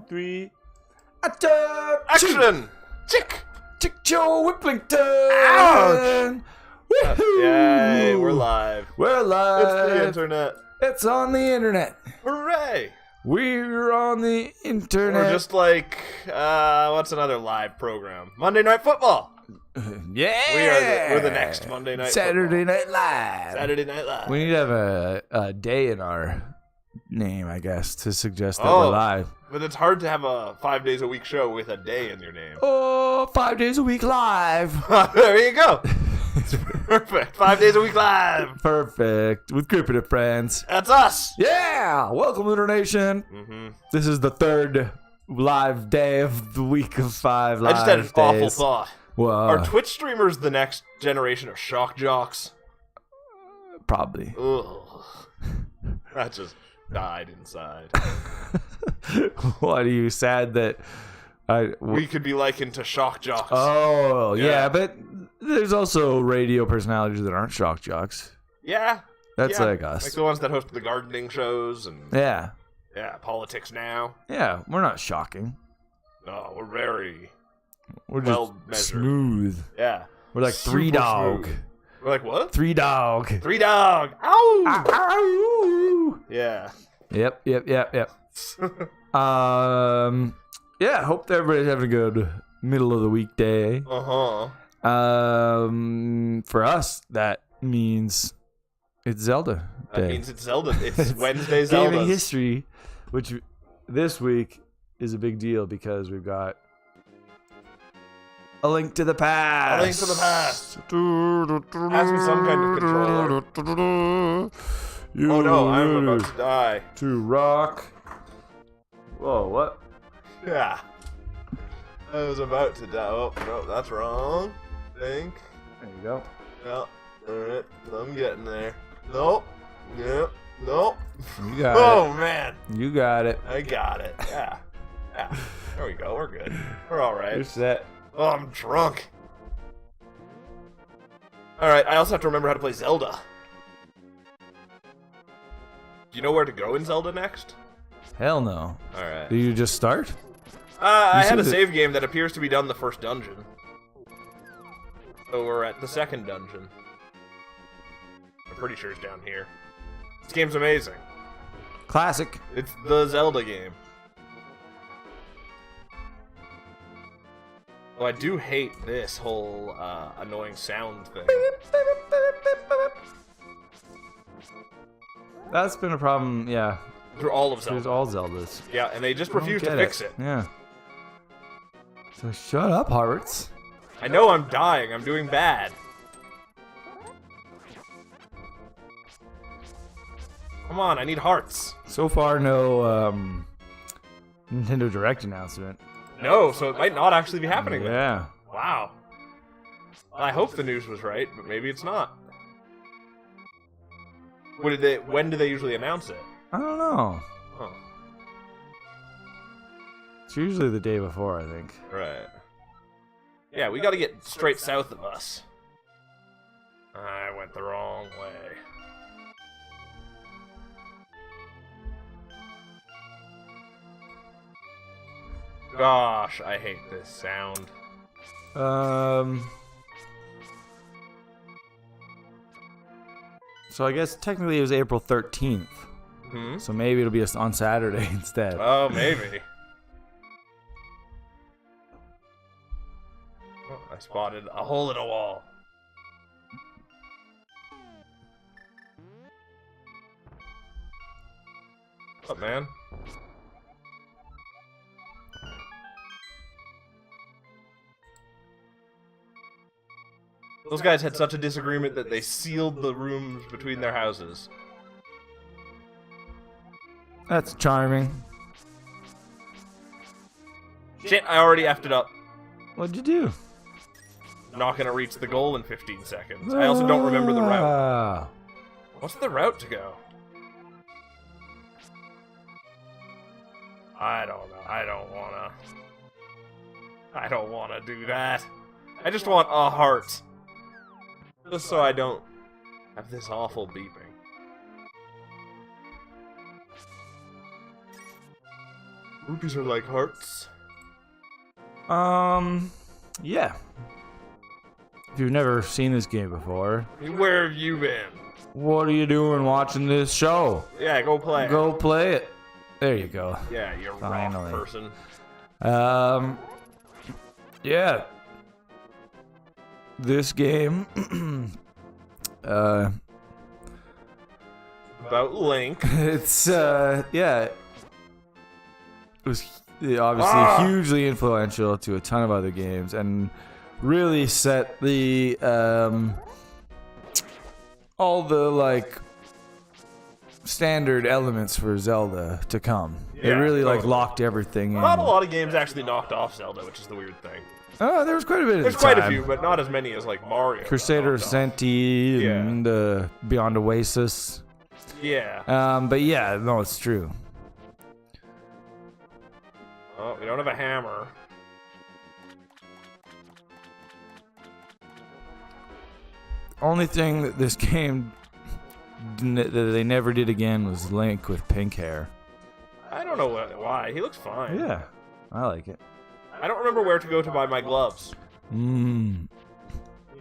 3. Action! Chick! Joe Whipplington! Ouch! Woohoo! Yay, we're live. We're live. It's the internet. It's on the internet. Hooray! We're on the internet. We're just like, what's another live program? Monday Night Football! Yeah! We're the next Monday Night Saturday Football. Night Live. Saturday Night Live. We need to have a day in our name, I guess, to suggest that we're live. But it's hard to have a 5 days a week show with a day in your name. Oh, 5 days a week live. There you go. Perfect. 5 days a week live. Perfect. With Grimpen and friends. That's us. Yeah. Welcome, Lunar Nation. Mm-hmm. This is the third live day of the week of 5 live I just had an awful days. thought. Well, Are Twitch streamers the next generation of shock jocks? probably. Ugh. That just died inside. What are you sad that We could be likened to shock jocks. Oh, yeah, Yeah. but there's also radio personalities that aren't shock jocks. Yeah. That's yeah. like us. Like the ones that host the gardening shows and Yeah. Politics Now. Yeah, we're not shocking. No, we're very We're just well measured. smooth. Yeah. We're like Super 3 dog. smooth. We're like what? 3 dog. 3 dog. Ow! Ow! Yeah. Yep. Yeah, hope everybody's having a good middle of the week day. Uh-huh. For us, that means it's Zelda day. That means it's Zelda. It's Wednesday Zelda. Gaming history, which this week is a big deal because we've got A Link to the Past. A Link to the Past. Has me some kind of controller. Oh no, I'm about to die. To rock. Whoa, what? Yeah. I was about to die. Oh, no, that's wrong. Think. There you go. Yeah. Alright. I'm getting there. Nope. Yep. Nope. You got Oh, man. it. You got it. I got it. Yeah. Yeah. There we go. We're good. We're alright. You're set. Oh, I'm drunk. Alright, I also have to remember how to play Zelda. Do you know where to go in Zelda next? Hell no. Alright. Do you just start? I had a said save game that appears to be done the first dungeon. So we're at the second dungeon. I'm pretty sure it's down here. This game's amazing. Classic. It's the Zelda game. Oh, I do hate this whole annoying sound thing. That's been a problem, yeah. Through all of Zelda. There's all Zeldas. Yeah, and they just I don't refuse to get fix it. Yeah. So shut up, Hearts. I know I'm dying. I'm doing bad. Come on, I need hearts. So far, no Nintendo Direct announcement. No, so it might not actually be happening then. Yeah. Wow. I hope the news was right, but maybe it's not. When do they usually announce it? I don't know. Huh. It's usually the day before, I think. Right. Yeah, we gotta get straight south of us. I went the wrong way. Gosh, I hate this sound. So I guess technically it was April 13th. Hmm? So maybe it'll be on Saturday instead. Oh, maybe. Oh, I spotted a hole in a wall. What's up, man? Those guys had such a disagreement that they sealed the rooms between their houses. That's charming. Shit, I already effed it up. What'd you do? I'm not gonna reach the goal in 15 seconds. I also don't remember the route. Ah. What's the route to go? I don't know. I don't wanna do that. I just want a heart. Just so I don't have this awful beeping. Rupees are like hearts. Yeah. If you've never seen this game before, Where have you been? what are you doing watching this show? Yeah, go play. Go play it. There you go. Yeah, you're a Finally. rock person. Yeah. This game, About Link. it's, yeah. It was obviously hugely influential to a ton of other games and really set the, all the, like, standard elements for Zelda to come. It really, like, locked everything in. Not a lot of games actually knocked off Zelda, which is the weird thing. Oh, there was quite a bit There's at the quite time. a few, but not as many as, like, Mario. Crusader of Senti and Beyond Oasis. Yeah. But yeah, no, it's true. Oh, we don't have a hammer. Only thing that this game that they never did again was Link with pink hair. I don't know why. He looks fine. Yeah, I like it. I don't remember where to go to buy my gloves.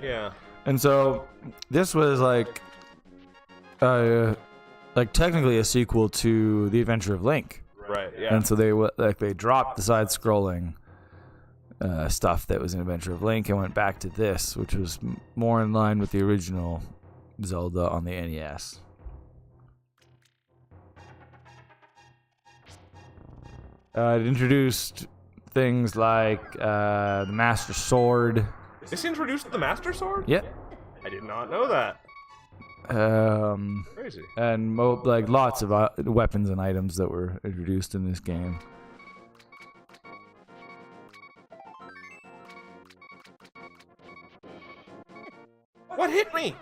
Yeah. And so this was like technically a sequel to The Adventure of Link. Right. Yeah. And so they dropped the side-scrolling stuff that was in Adventure of Link and went back to this, which was more in line with the original Zelda on the NES. It introduced things like the Master Sword. This introduced the Master Sword? Yep. I did not know that. Crazy. And like lots of weapons and items that were introduced in this game. What hit me?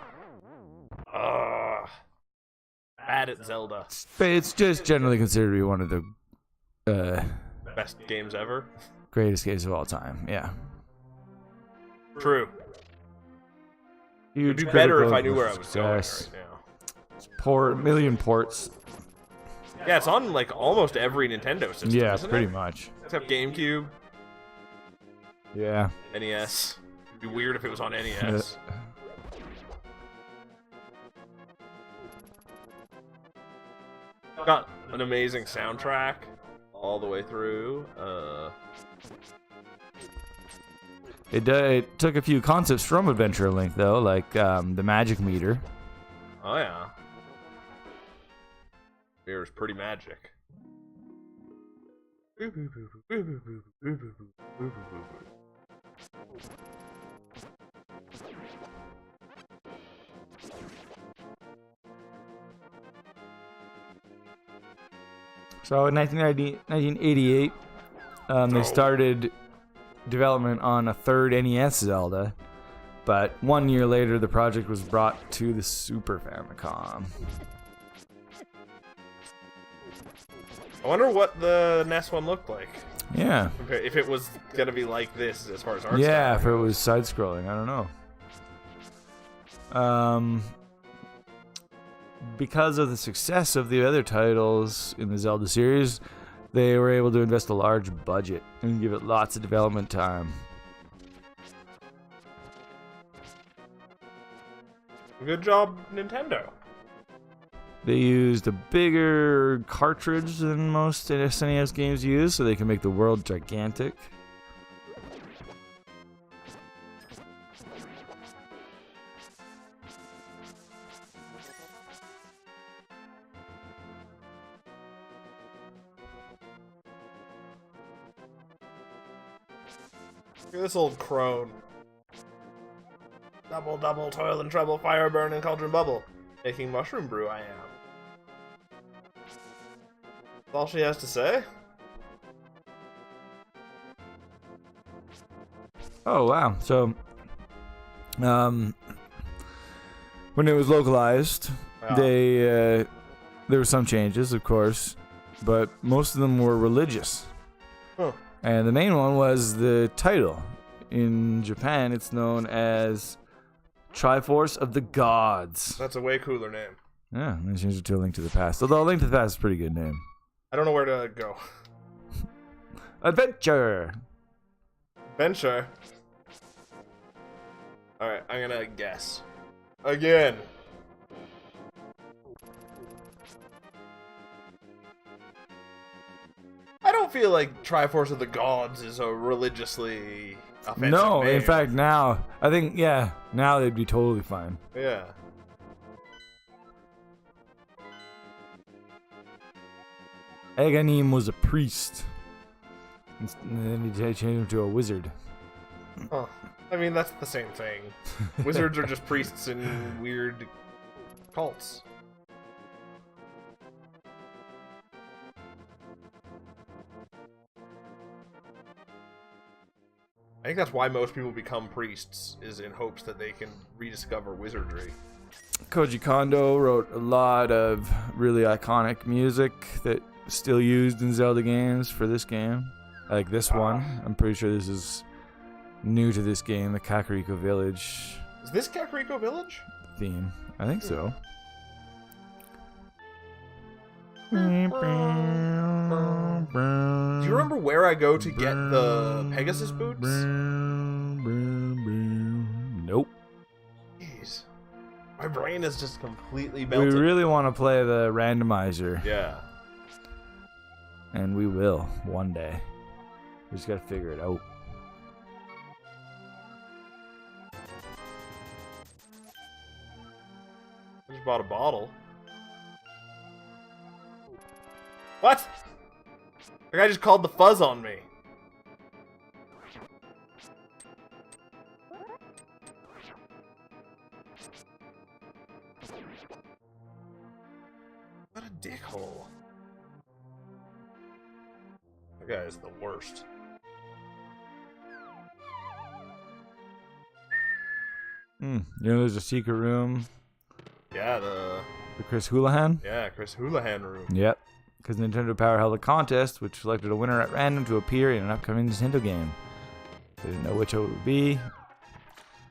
Bad at Zelda. But it's just generally considered to be one of the Best games ever. greatest games of all time. Yeah. True. Huge It'd be better if critical I knew where I was going success. right now. Million ports. Yeah, it's on like almost every Nintendo system. Yeah, isn't pretty it? much. Except GameCube, Yeah. NES. It'd be weird if it was on NES. Got an amazing soundtrack all the way through. It took a few concepts from Adventure of Link, though, like the magic meter. Oh yeah. Mirror's pretty magic. So in 1988, they started development on a third NES Zelda, but 1 year later the project was brought to the Super Famicom. I wonder what the NES one looked like. Yeah. If it was gonna be like this as far as art Yeah, style if it goes. was side-scrolling, I don't know. Because of the success of the other titles in the Zelda series, they were able to invest a large budget and give it lots of development time. Good job, Nintendo. They used a bigger cartridge than most SNES games use, so they can make the world gigantic. Look at this old crone. Double, double, toil and trouble, fire burn and cauldron bubble. Making mushroom brew I am. That's all she has to say? Oh wow! So, when it was localized, Yeah. there were some changes, of course, but most of them were religious. Huh. And the main one was the title. In Japan, it's known as Triforce of the Gods. That's a way cooler name. Yeah, they changed it to A Link to the Past. Although A Link to the Past is a pretty good name. I don't know where to go. Adventure. Venture. Alright, I'm gonna guess. Again. I don't feel like Triforce of the Gods is a religiously offensive No, name. in fact, now I think now they'd be totally fine. Yeah. Aghanim was a priest, and then he changed him to a wizard. Huh. I mean, that's the same thing. Wizards are just priests in weird cults. I think that's why most people become priests, is in hopes that they can rediscover wizardry. Koji Kondo wrote a lot of really iconic music that is still used in Zelda games for this game. Like this one. I'm pretty sure this is new to this game, the Kakariko Village Is this Kakariko Village? theme. I think so. Do you remember where I go to get the Pegasus boots? Nope. Jeez. My brain is just completely We melted. really want to play the randomizer, Yeah. and we will one day. We just gotta figure it out. I just bought a bottle. What? The guy just called the fuzz on me. What a dickhole. That guy is the worst. You know, there's a secret room. Yeah, the Chris Houlihan. Chris Houlihan room. Yep. Because Nintendo Power held a contest which selected a winner at random to appear in an upcoming Nintendo game. They didn't know which it would be. A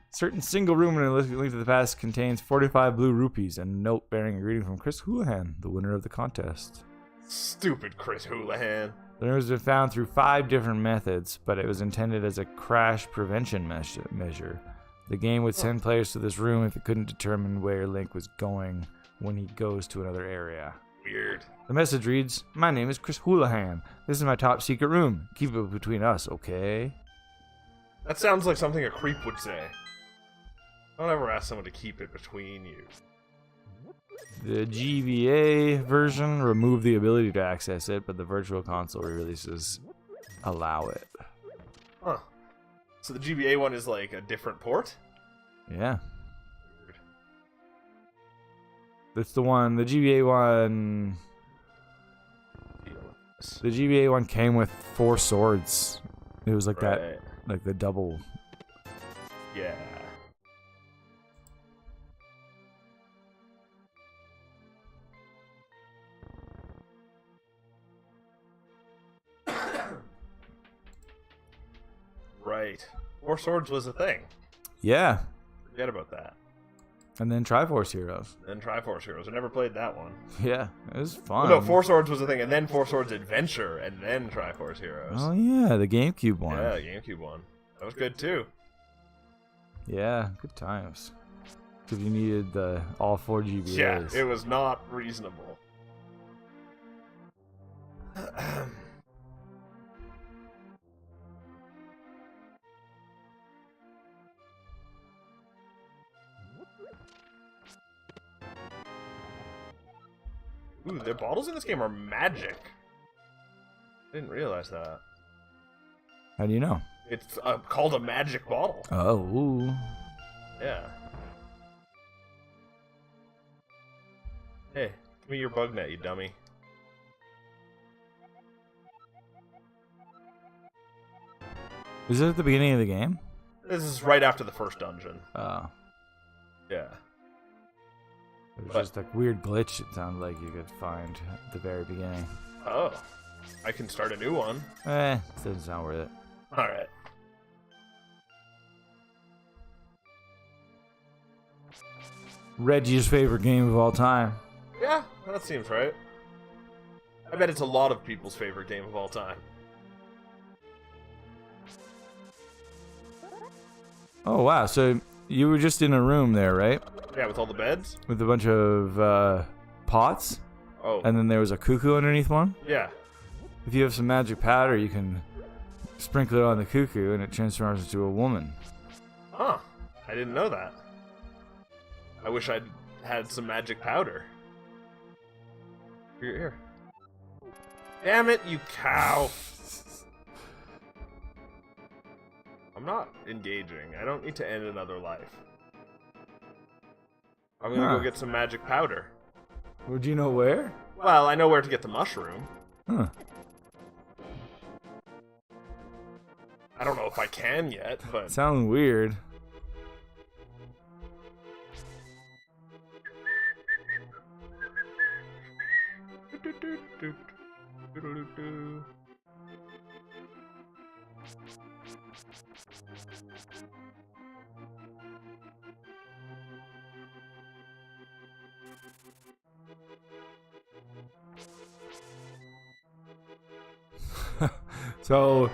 certain single room in a Link to the Past contains 45 blue rupees and a note bearing a greeting from Chris Houlihan, the winner of the contest. Stupid Chris Houlihan. The room has been found through 5 different methods, but it was intended as a crash prevention measure. The game would send players to this room if it couldn't determine where Link was going when he goes to another area. Weird. The message reads, "My name is Chris Houlihan. This is my top secret room. Keep it between us, okay?" That sounds like something a creep would say. Don't ever ask someone to keep it between you. The GBA version removed the ability to access it, but the Virtual Console re-releases allow it. Huh. So the GBA one is like a different port? Yeah. That's the one, the GBA one... The GBA one came with 4 swords. It was like that, like the double. Yeah. Right. 4 swords was a thing. Yeah. Forget about that. And then Triforce Heroes. Then Triforce Heroes. I never played that one. Yeah, it was fun. Well, no, 4 swords was a thing, and then 4 swords Adventure, and then Triforce Heroes. Oh yeah, the GameCube one. Yeah, the GameCube one. That was good too. Yeah, good times. Because you needed the all 4 GBAs. Yeah, it was not reasonable. Ooh, the bottles in this game are magic. I didn't realize that. How do you know? It's called a magic bottle. Oh, ooh. Yeah. Hey, give me your bug net, you dummy. Is it at the beginning of the game? This is right after the first dungeon. Oh. Yeah. It was just a weird glitch it sounded like you could find at the very beginning. Oh. I can start a new one. Doesn't sound worth it. Alright. Reggie's favorite game of all time. Yeah, that seems right. I bet it's a lot of people's favorite game of all time. Oh, wow. So you were just in a room there, right? Yeah, with all the beds? With a bunch of pots? Oh. And then there was a cuckoo underneath one? Yeah. If you have some magic powder, you can sprinkle it on the cuckoo and it transforms into a woman. Huh. I didn't know that. I wish I'd had some magic powder. Here. Damn it, you cow! I'm not engaging. I don't need to end another life. I'm gonna go get some magic powder. Would you know where? Well, I know where to get the mushroom. Huh. I don't know if I can yet, but... Sounds weird. So,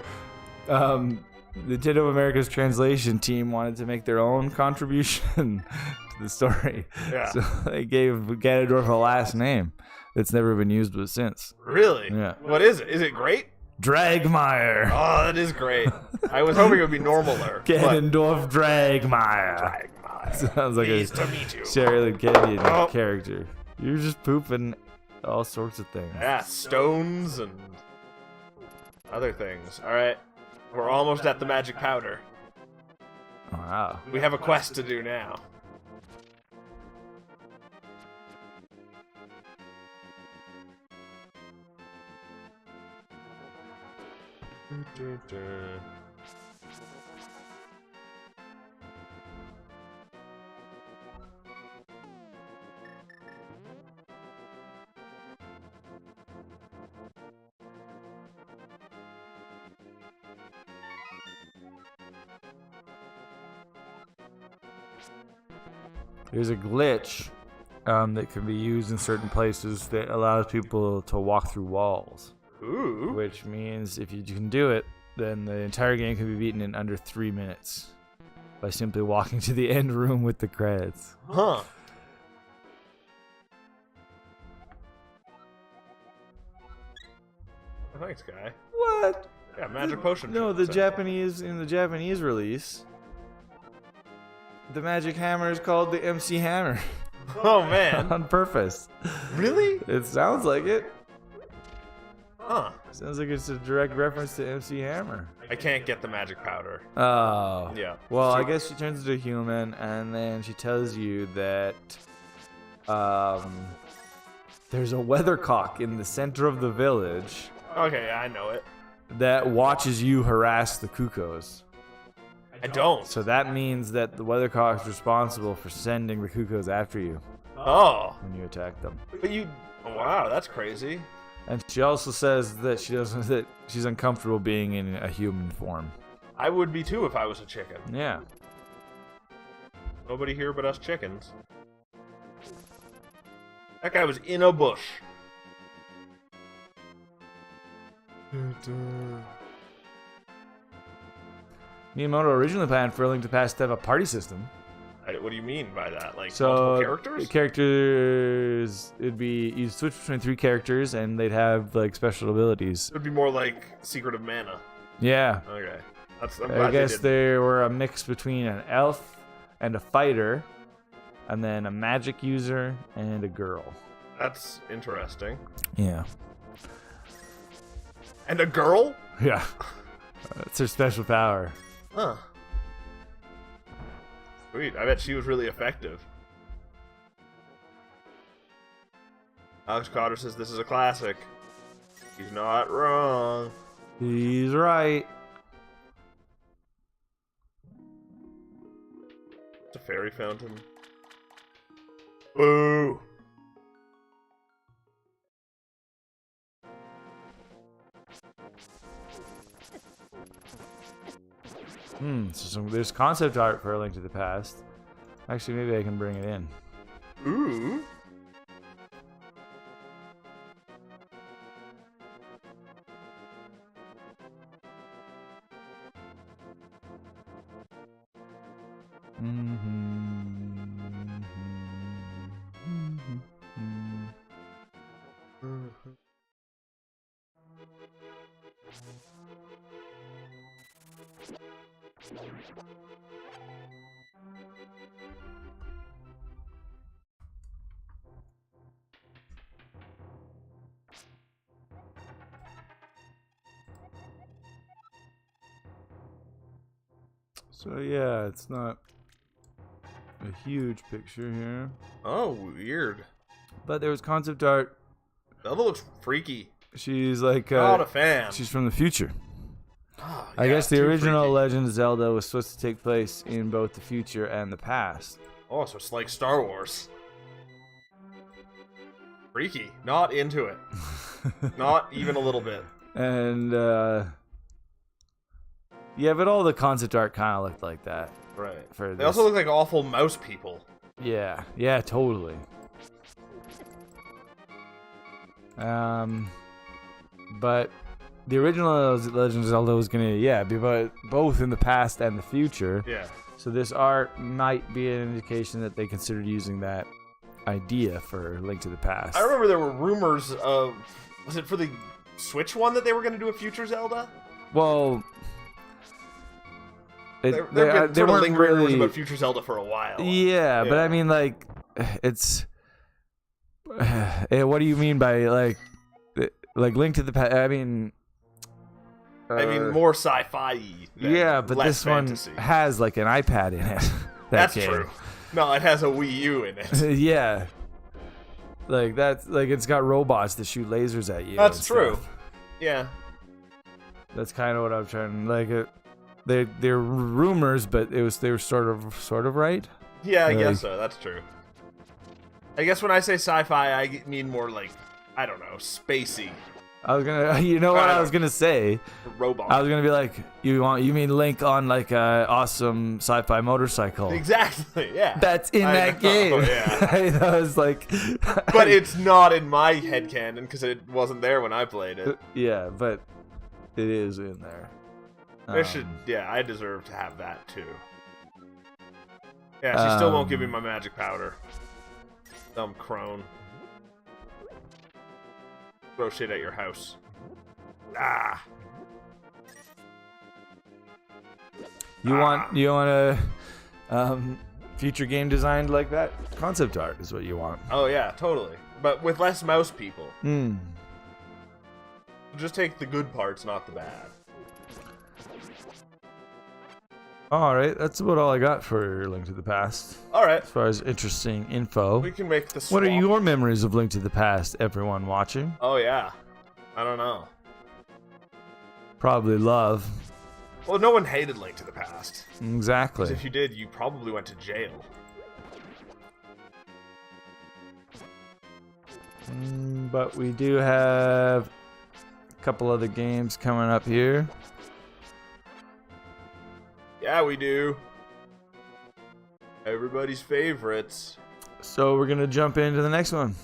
Nintendo America's translation team wanted to make their own contribution to the story. Yeah. So they gave Ganondorf a last name that's never been used since. Really? Yeah. What is it? Is it great? Dragmire. Oh, that is great. I was hoping it would be normaler. Ganondorf Dragmire. Sounds like Pleased a to meet you. Shirley Kenyon character. You're just pooping all sorts of things. Yeah, stones and other things. Alright. We're almost at the magic powder. Wow. We have a quest to do now. There's a glitch that can be used in certain places that allows people to walk through walls. Ooh. Which means if you can do it, then the entire game can be beaten in under 3 minutes by simply walking to the end room with the credits. Huh. Thanks, guy. What? Yeah, magic potion. No, trick, in the Japanese release, the magic hammer is called the MC Hammer. Oh man. On purpose. Really? It sounds like it. Huh. Sounds like it's a direct reference to MC Hammer. I can't get the magic powder. Oh. Yeah. Well, I guess she turns into a human, and then she tells you that there's a weathercock in the center of the village Okay, I know it. that watches you harass the cuckoos. I don't. So that means that the weathercock is responsible for sending the cuckoos after you Oh. when you attack them. But you... Wow, that's crazy. And she also says that that she's uncomfortable being in a human form. I would be too if I was a chicken. Yeah. Nobody here but us chickens. That guy was in a bush. Miyamoto originally planned for A Link to the Past to have a party system. What do you mean by that? Like So multiple characters? characters, it'd be you switch between 3 characters and they'd have like special abilities. It would be more like Secret of Mana. Yeah. Okay. I'm I glad guess they they were a mix between an elf and a fighter, and then a magic user and a girl. That's interesting. Yeah. And a girl? Yeah. That's her special power. Huh. Sweet. I bet she was really effective. Alex Cotter says this is a classic. He's not wrong. He's right. It's a fairy fountain. Boo! So there's concept art for A Link to the Past. Actually, maybe I can bring it in. Ooh. So yeah, it's not a huge picture here, Oh, weird. but there was concept art. Zelda looks freaky. She's like Not a fan. she's from the future. Oh, I yeah, guess the too original freaky. Legend of Zelda was supposed to take place in both the future and the past. Oh, so it's like Star Wars. Freaky. Not into it. Not even a little bit. And yeah, but all the concept art kind of looked like that. Right. For They this. also look like awful mouse people. Yeah, totally. But the original Legend of Zelda was gonna, be both in the past and the future. Yeah. So this art might be an indication that they considered using that idea for Link to the Past. I remember there were rumors of... Was it for the Switch one that they were going to do a future Zelda? Well, There have been they sort of weren't lingering rumors really. about future Zelda for a while. Yeah, but I mean, like, it's. What do you mean by like Link to the Past? I mean, more sci-fi. Yeah, but this fantasy. one has like an iPad in it. That's game. true. No, it has a Wii U in it. Yeah, like that's like it's got robots that shoot lasers at you. That's and true. stuff. Yeah. That's kind of what I'm trying. Like, they're rumors, but they were sort of right. Yeah, I Like- guess so. That's true. I guess when I say sci-fi, I mean more like, I don't know, spacey. I was gonna, you know what I was gonna say? Robot. I was gonna be like, you mean Link on like a awesome sci-fi motorcycle? Exactly, yeah. That's in I that know, game. yeah. I was like, But it's not in my headcanon because it wasn't there when I played it. yeah, but it is in there. I deserve to have that too. Yeah, she still won't give me my magic powder. Dumb crone. Throw shit at your house. Ah. You want a future game designed like that? Concept art is what you want. Oh yeah, totally. But with less mouse people. Just take the good parts, not the bad. All right, that's about all I got for Link to the Past. All right, As far as interesting info. we can make the swap. What are your memories of Link to the Past, everyone watching? Oh yeah, I don't know. Probably love. Well, no one hated Link to the Past. Exactly. 'Cause if you did, you probably went to jail. But we do have a couple other games coming up here. Yeah, we do. Everybody's favorites. So we're going to jump into the next one.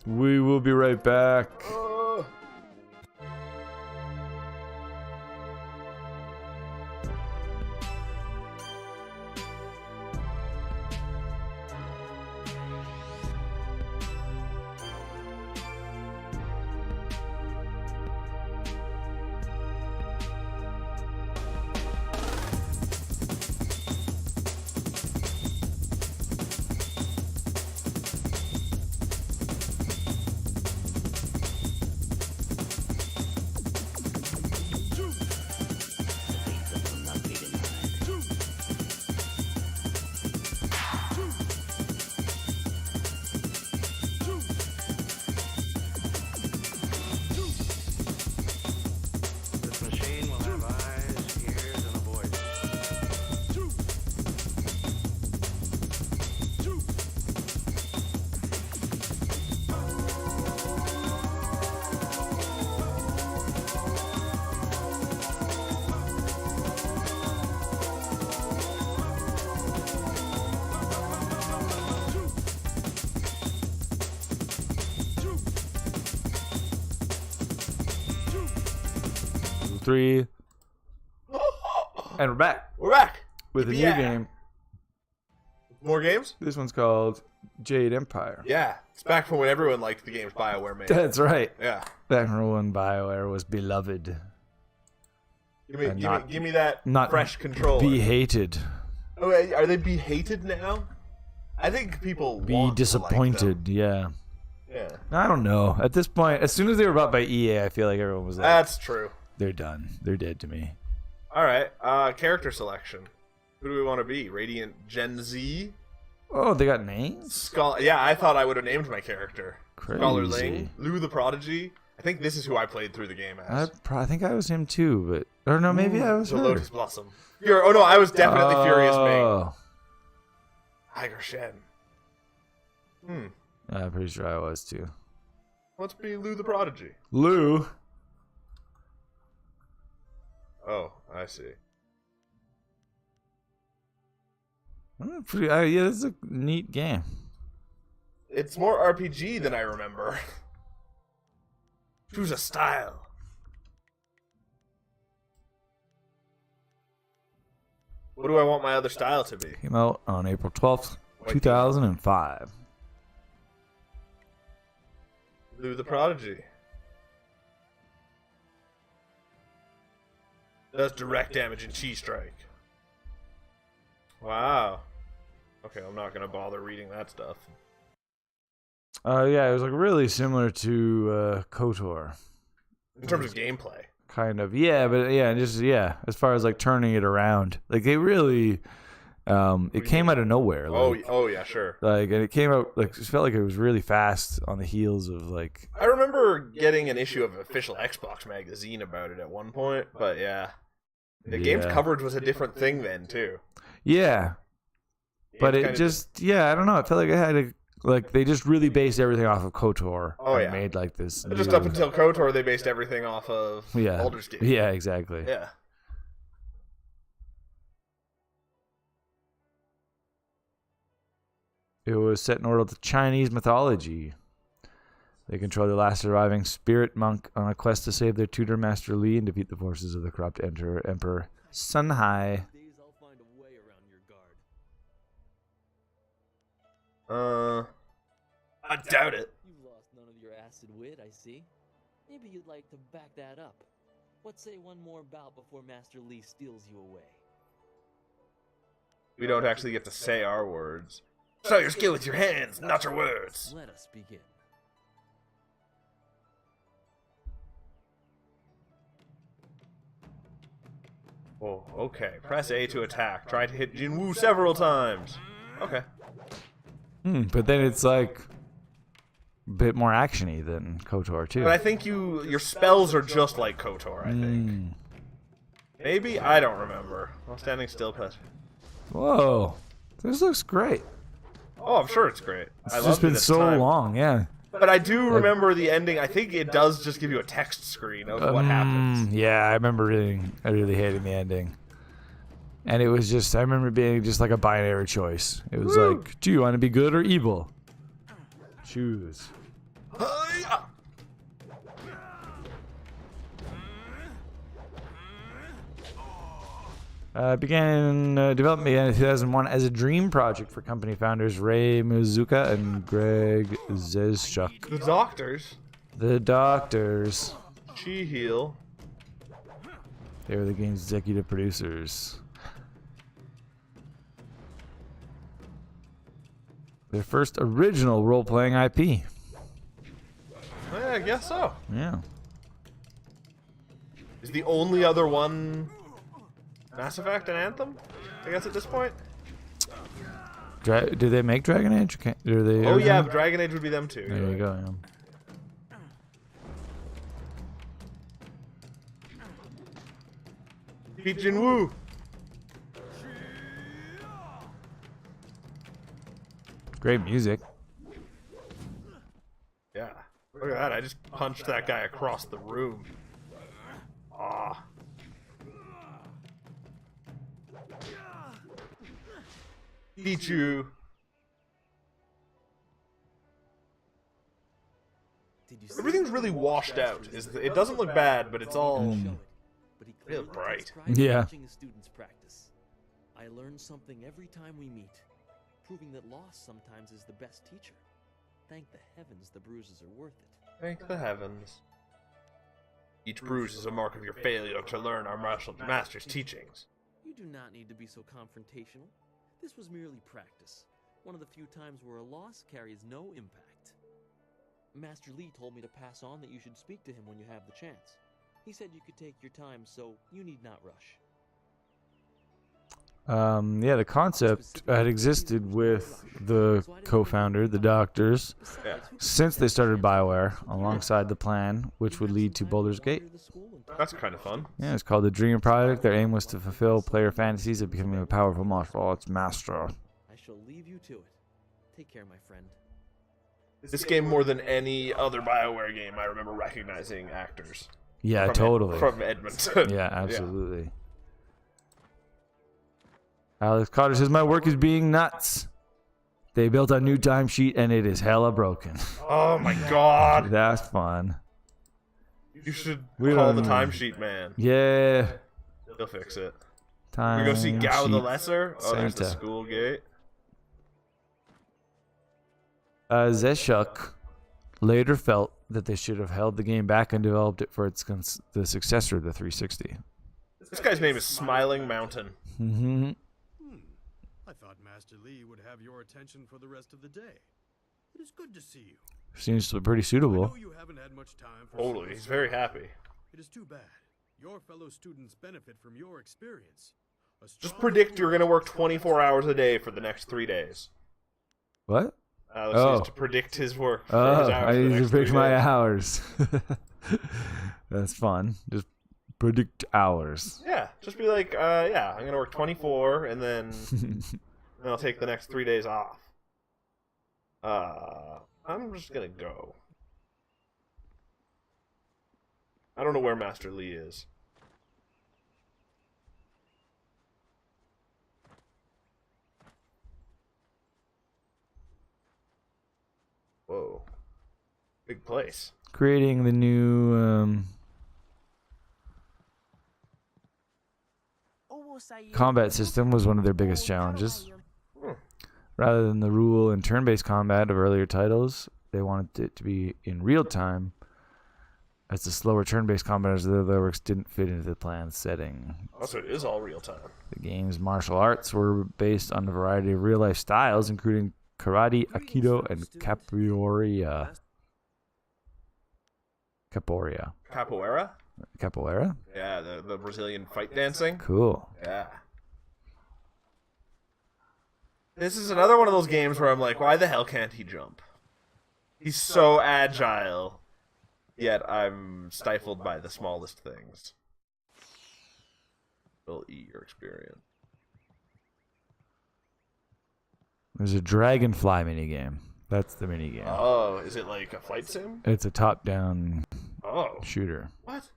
We will be right back. This machine will have eyes, ears, and a voice. Three. And we're back We're back with a new Yeah. game. More games? This one's called Jade Empire. Yeah, it's back from when everyone liked the games BioWare made. That's right. Yeah. Back when BioWare was beloved. Give me that not fresh controller. Be hated. Oh, are they be hated now? I think people Be want disappointed, to yeah. like them. Yeah. I don't know. At this point, as soon as they were bought by EA, I feel like everyone was like, That's true. they're done. They're dead to me. All right, character selection. Who do we want to be? Radiant Gen Z? Oh, they got names? Yeah, I thought I would have named my character. Crazy. Scholar Ling, Lou the Prodigy. I think this is who I played through the game as. I think I was him too, but... Or no, maybe I was the her. Lotus Blossom. Oh no, I was definitely Furious Ming. Oh. Tiger Shen. I'm pretty sure I was too. Let's be Lou the Prodigy. Lou? Oh, I see. Yeah, this is a neat game. It's more RPG than I remember. Choose a style. What do I want my other style to be? Came out on April 12th, 2005. Lou the Prodigy. Does direct damage and chi strike. Wow. Okay, I'm not gonna bother reading that stuff. Yeah, it was like really similar to KOTOR. In terms of gameplay. Kind of, yeah, but yeah, as far as like turning it around, like they really, it came out of nowhere. Like, oh yeah, sure. Like, and it came out like it felt like it was really fast on the heels of like. I remember getting an issue of official Xbox magazine about it at one point, but yeah, the game's coverage was a different thing then too. Yeah, but it just I don't know. It felt like it had a. Like, they just really based everything off of KOTOR. Oh, and yeah. made, like, this... Just up until KOTOR, they based everything off of Baldur's Gate. Yeah, exactly. Yeah. It was set in order with Chinese mythology. They control the last surviving spirit monk on a quest to save their tutor, Master Li, and defeat the forces of the corrupt Emperor Sun Hai. I doubt it. You've lost none of your acid wit, I see. Maybe you'd like to back that up. Let's say one more bout before Master Li steals you away. We don't actually get to say our words. Show your skill with your hands, not your words. Let us begin. Oh, okay. Press A to attack. Try to hit Jinwoo several times. Okay. But then it's like a bit more actiony than KOTOR too. But I think your spells are just like KOTOR, I think. Maybe? I don't remember. While standing still, press. Whoa. This looks great. Oh, I'm sure it's great. It's just been so long, yeah. But I do remember the ending. I think it does just give you a text screen of what happens. Yeah, I remember really hating the ending. And it was just, I remember being just like a binary choice. It was like, do you want to be good or evil? Choose. Began development in 2001 as a dream project for company founders Ray Mizuka and Greg Zeschuk. The Doctors. The Doctors. Chi-Heal. They were the game's executive producers. Their first original role-playing IP. Yeah, I guess so. Yeah. Is the only other one Mass Effect and Anthem? I guess at this point. Do they make Dragon Age? Do they? Oh yeah, Dragon Age would be them too. There you go. Yeah. Beat Jinwoo. Great music. Yeah. Look at that. I just punched that guy across the room. Ah. Beat you. Everything's really washed out. It doesn't look bad, but it's all real bright. Yeah. I learn something every time we meet. proving that loss sometimes is the best teacher. Thank the heavens the bruises are worth it. Thank the heavens. Each bruise is a mark of your failure to learn our martial master's teachings. You do not need to be so confrontational. This was merely practice. One of the few times where a loss carries no impact. Master Lee told me to pass on that you should speak to him when you have the chance. He said you could take your time, so you need not rush. Yeah, the concept had existed with the co-founder, the doctors, Yeah. since they started BioWare, alongside the plan, which would lead to Baldur's Gate. That's kind of fun. Yeah, it's called the Dream Project. Their aim was to fulfill player fantasies of becoming a powerful martial arts master. I shall leave you to it. Take care, my friend. This game, more than any other BioWare game, I remember recognizing actors. Yeah, From totally. From Edmonton. Yeah, absolutely. Alex Cotter says, my work is being nuts. They built a new timesheet and it is hella broken. Oh my god. That's fun. You should We call the don't- timesheet man. Yeah. He'll fix it. Time We go see Gao the sheet. Lesser. Oh, there's the Santa. school gate. Zeshuk later felt that they should have held the game back and developed it for its the successor, the 360. This guy's name is Smiling Mountain. Mm-hmm. I thought Master Lee would have your attention for the rest of the day. It is good to see you. Seems pretty I suitable. know you haven't had much time for Totally, he's very happy. It is too bad. Your fellow students benefit from your experience. Just predict you're gonna work 24 hours a day for the next 3 days. What? Alex Oh. needs to predict his work. For Oh, his hours I for the need to next pick 3 my days. hours. That's fun. Just predict hours. Yeah, just be like, yeah, I'm gonna work 24, and then I'll take the next 3 days off. I'm just gonna go. I don't know where Master Lee is. Whoa. Big place. Creating the new combat system was one of their biggest challenges. Rather than the rule and turn-based combat of earlier titles, they wanted it to be in real time, as the slower turn-based combat of the other works didn't fit into the planned setting. Also, it is all real time. The game's martial arts were based on a variety of real-life styles, including karate, aikido, and capoeira. Capoeira. Capoeira? Capoeira? Yeah, the Brazilian fight dancing. Cool. Yeah. This is another one of those games where I'm like, why the hell can't he jump? He's so agile, yet I'm stifled by the smallest things. Will eat your experience. There's a dragonfly minigame. That's the minigame. Oh, is it like a flight sim? It's a top-down Oh, shooter. what?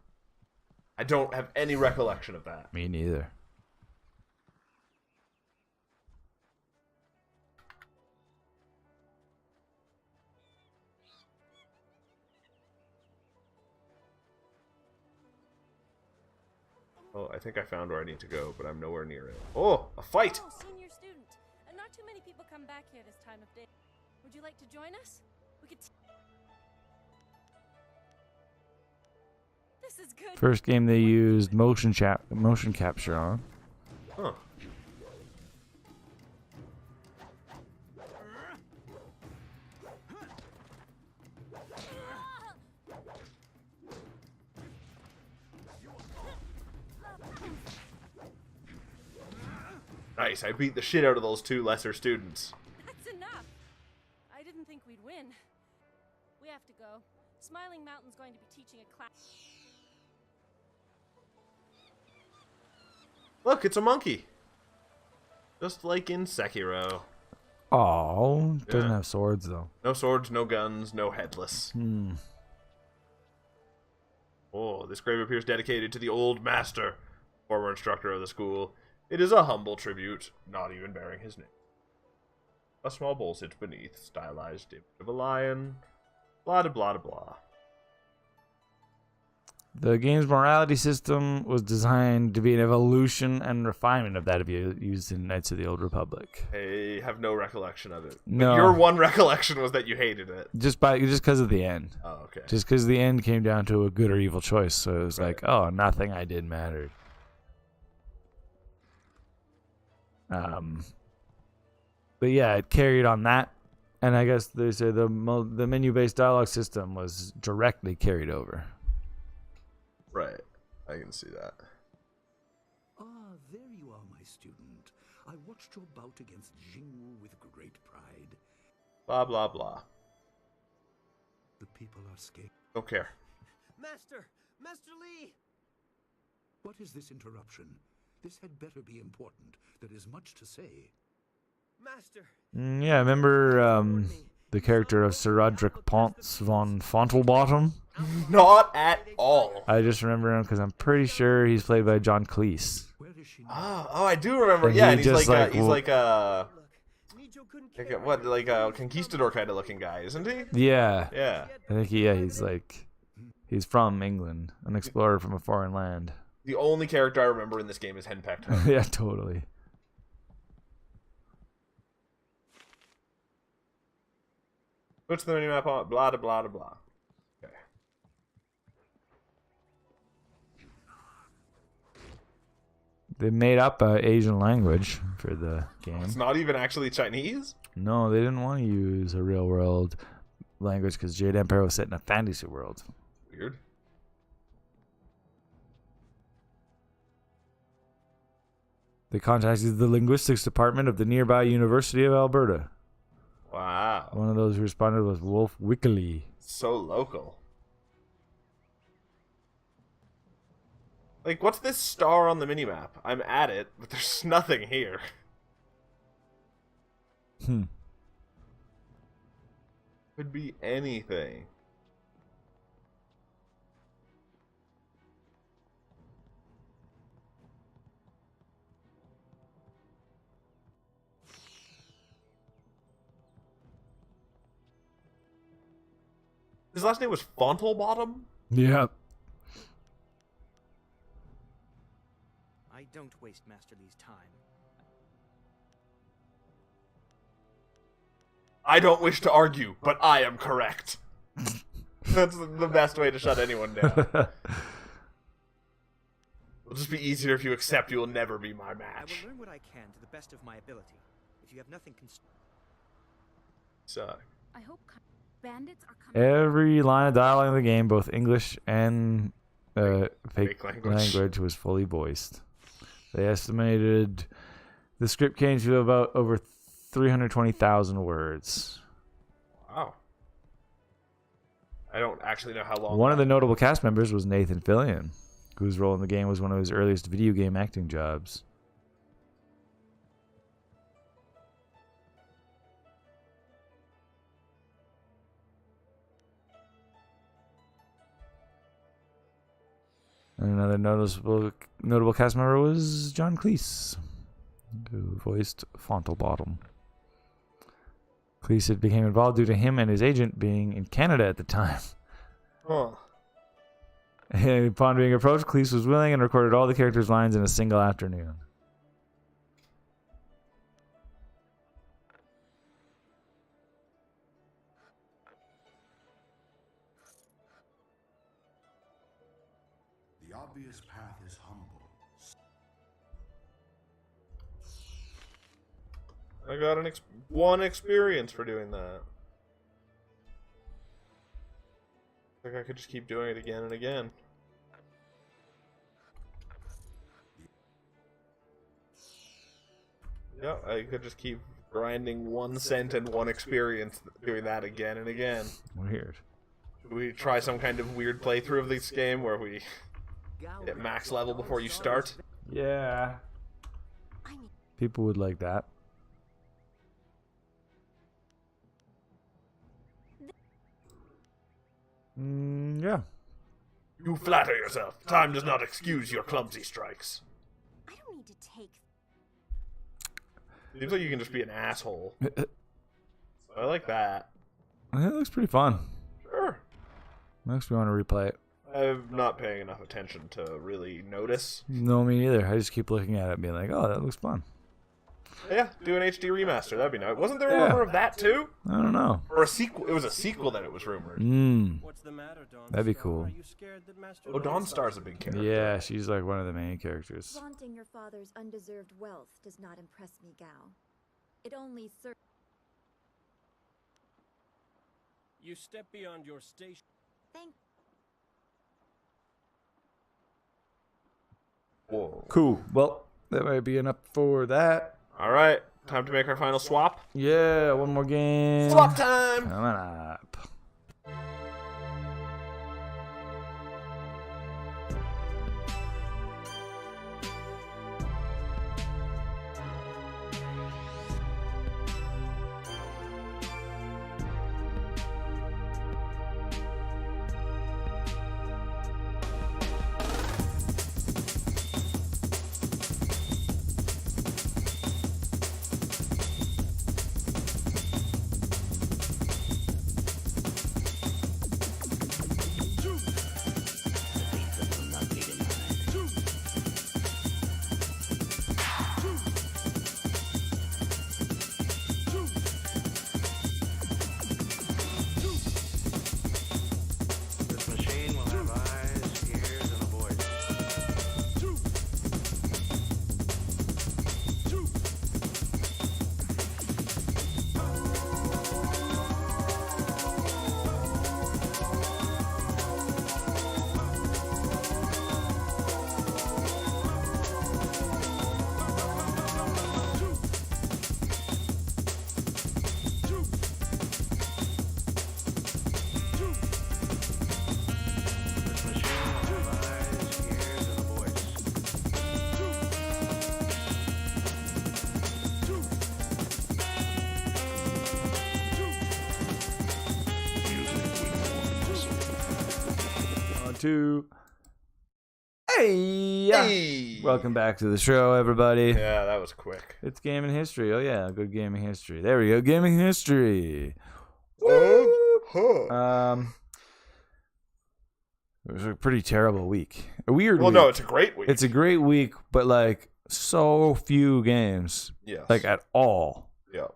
I don't have any recollection of that. Me neither. Oh, I think I found where I need to go, but I'm nowhere near it. Oh, a fight! Oh, senior student. Not too many people come back here this time of day. Would you like to join us? We could. This is good. First game they used motion capture on. Huh. Nice, I beat the shit out of those 2 lesser students. That's enough. I didn't think we'd win. We have to go. Smiling Mountain's going to be teaching a class. Look, it's a monkey. Just like in Sekiro. Oh, doesn't Yeah. have swords though. No swords, no guns, no headless. Oh, this grave appears dedicated to the old master, former instructor of the school. It is a humble tribute, not even bearing his name. A small bowl sits beneath, stylized image of a lion. Blah de blah de blah. The game's morality system was designed to be an evolution and refinement of that used in Knights of the Old Republic. I have no recollection of it. No. But your one recollection was that you hated it. Just because of the end. Oh, okay. Just because the end came down to a good or evil choice. So it was like, oh, nothing I did mattered. But yeah, it carried on that. And I guess they say the menu-based dialogue system was directly carried over. Right. I can see that. Ah, there you are, my student. I watched your bout against Jingwu with great pride. Blah, blah, blah. The people are scared. Don't care. Master! Master Lee! What is this interruption? This had better be important. There is much to say. Master! Yeah, I remember the character of Sir Roderick Ponce von Fontelbottom. Not at all. I just remember him because I'm pretty sure he's played by John Cleese. Where is she now? Oh, I do remember. And Yeah, he and he's just, like, like, he's will- like a Nijo couldn't like care. a, what, like a conquistador kind of looking guy, isn't he? Yeah. Yeah. I think he's from England, an explorer from a foreign land. The only character I remember in this game is Henpecked. Yeah, totally. Puts the minimap on. Blah, blah, blah, blah. Okay. They made up an Asian language for the game. It's not even actually Chinese? No, they didn't want to use a real world language because Jade Empire was set in a fantasy world. Weird. They contacted the linguistics department of the nearby University of Alberta. Wow. One of those who responded was Wolf Wickley. So local. Like, what's this star on the minimap? I'm at it, but there's nothing here. Could be anything. His last name was Fontelbottom? Yeah. I don't waste Master Lee's time. I don't wish to argue, but I am correct. That's the best way to shut anyone down. It'll just be easier if you accept you will never be my I match. will learn what I can to the best of my ability. If you have nothing So, I hope bandits are coming. Every line of dialogue in the game, both English and fake Fake language. was fully voiced. They estimated the script came to about over 320,000 words. wow. I don't actually know how long. One of the notable cast members was Nathan Fillion, whose role in the game was one of his earliest video game acting jobs. And another notable cast member was John Cleese, who voiced Fontelbottom. Cleese had became involved due to him and his agent being in Canada at the time. Huh. And upon being approached, Cleese was willing and recorded all the characters' lines in a single afternoon. The obvious path is humble. I got one experience for doing that. Like I could just keep doing it again and again. Yeah, I could just keep grinding 1 cent and 1 experience doing that again and again. Weird. Should we try some kind of weird playthrough of this game where we hit max level before you start? Yeah. People would like that. Yeah. You flatter yourself. Time does not excuse your clumsy strikes. I don't need to take. Seems like you can just be an asshole. I like that. It looks pretty fun. Sure. Makes me want to replay it. I'm not paying enough attention to really notice. No, me neither. I just keep looking at it and being like, oh, that looks fun. Yeah, do an HD remaster. That'd be nice. Wasn't there a Yeah. rumor of that too? I don't know. Or a sequel? It was a sequel that it was rumored. What's the matter, Dawn? That'd be Star? cool. Are you scared that Master Oh, Dawnstar's a big character. Yeah, she's like one of the main characters. Flaunting your father's undeserved wealth does not impress me, Gao. It only serves. You step beyond your station. Thank. Whoa. Cool. Well, that might be enough for that. All right, time to make our final swap. Yeah, one more game. Swap time. Coming up. This machine will have eyes, ears, and a voice. This machine will have eyes, ears, and a voice. On to. Hey! Hey. Welcome back to the show, everybody. Yeah, that was quick. It's gaming history. Oh, yeah, good gaming history. There we go, gaming history. Huh. It was a pretty terrible week. A weird Well, week. no, it's a great week. It's a great week, but like so few games, yes. like at all. Yeah.